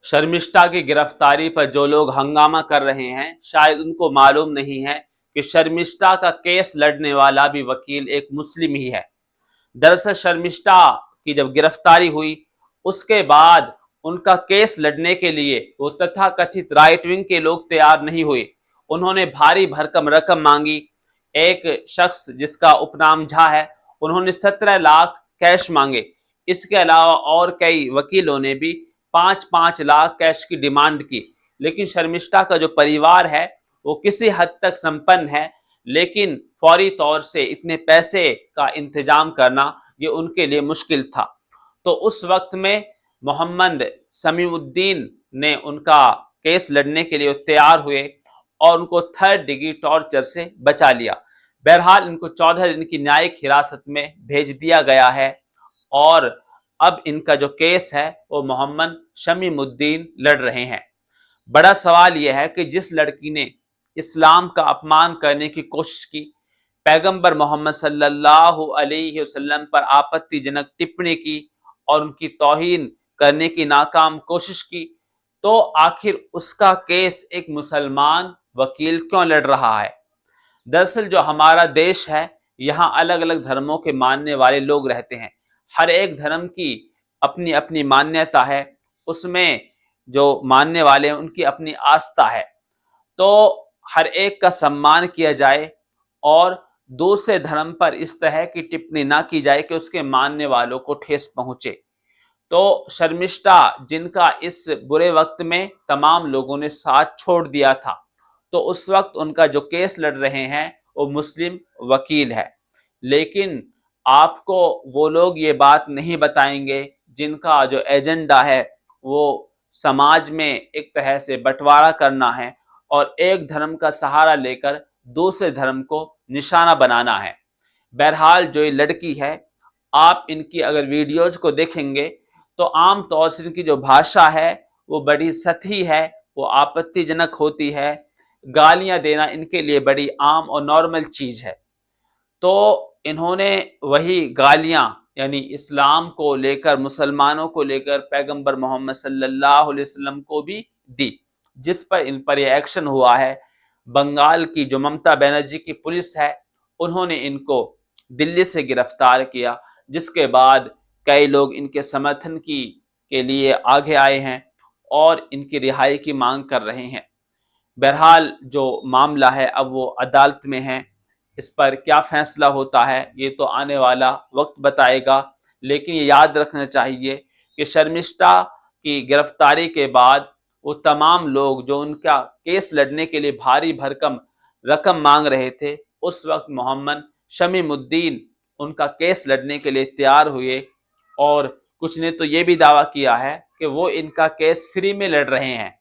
शर्मिष्ठा की गिरफ्तारी पर जो लोग हंगामा कर रहे हैं, शायद उनको मालूम नहीं है कि शर्मिष्ठा का केस लड़ने वाला भी वकील एक मुस्लिम ही है। दरअसल शर्मिष्ठा की जब गिरफ्तारी हुई, उसके बाद उनका केस लड़ने के लिए वो तथाकथित राइट विंग के लोग तैयार नहीं हुए। उन्होंने भारी भरकम रकम मांगी। एक शख्स जिसका उपनाम झा है, उन्होंने 17 लाख कैश मांगे। इसके अलावा और कई वकीलों ने भी 5-5 लाख कैश की डिमांड की। लेकिन शर्मिष्ठा का जो परिवार है वो किसी हद तक संपन्न है, लेकिन फौरी तौर से इतने पैसे का इंतजाम करना ये उनके लिए मुश्किल था। तो उस वक्त में मोहम्मद समीउद्दीन ने उनका केस लड़ने के लिए तैयार हुए और उनको 3rd डिग्री टॉर्चर से बचा लिया। बहरहाल इनको 14 दिन की न्यायिक हिरासत में भेज दिया गया है और अब इनका जो केस है वो मोहम्मद शमीमुद्दीन लड़ रहे हैं। बड़ा सवाल यह है कि जिस लड़की ने इस्लाम का अपमान करने की कोशिश की, पैगंबर मोहम्मद सल्लल्लाहु अलैहि वसल्लम पर आपत्तिजनक टिप्पणी की और उनकी तौहीन करने की नाकाम कोशिश की, तो आखिर उसका केस एक मुसलमान वकील क्यों लड़ रहा है? दरअसल जो हमारा देश है, यहाँ अलग अलग धर्मों के मानने वाले लोग रहते हैं। हर एक धर्म की अपनी अपनी मान्यता है, उसमें जो मानने वाले हैं उनकी अपनी आस्था है। तो हर एक का सम्मान किया जाए और दूसरे धर्म पर इस तरह की टिप्पणी ना की जाए कि उसके मानने वालों को ठेस पहुंचे। तो शर्मिष्ठा जिनका इस बुरे वक्त में तमाम लोगों ने साथ छोड़ दिया था, तो उस वक्त उनका जो केस लड़ रहे हैं वो मुस्लिम वकील है। लेकिन आपको वो लोग ये बात नहीं बताएंगे जिनका जो एजेंडा है वो समाज में एक तरह से बंटवारा करना है और एक धर्म का सहारा लेकर दूसरे धर्म को निशाना बनाना है। बहरहाल जो ये लड़की है, आप इनकी अगर वीडियोज को देखेंगे तो आम तौर से इनकी जो भाषा है वो बड़ी सतही है, वो आपत्तिजनक होती है। गालियां देना इनके लिए बड़ी आम और नॉर्मल चीज है। तो इन्होंने वही गालियां यानी इस्लाम को लेकर, मुसलमानों को लेकर पैगंबर मोहम्मद सल्लल्लाहु अलैहि वसल्लम को भी दी, जिस पर इन पर यह एक्शन हुआ है। बंगाल की जो ममता बनर्जी की पुलिस है, उन्होंने इनको दिल्ली से गिरफ्तार किया, जिसके बाद कई लोग इनके समर्थन की के लिए आगे आए हैं और इनकी रिहाई की मांग कर रहे हैं। बहरहाल जो मामला है अब वो अदालत में है। इस पर क्या फैसला होता है ये तो आने वाला वक्त बताएगा। लेकिन ये याद रखना चाहिए कि शर्मिष्ठा की गिरफ्तारी के बाद वो तमाम लोग जो उनका केस लड़ने के लिए भारी भरकम रकम मांग रहे थे, उस वक्त मोहम्मद शमीमुद्दीन उनका केस लड़ने के लिए तैयार हुए और कुछ ने तो ये भी दावा किया है कि वो इनका केस फ्री में लड़ रहे हैं।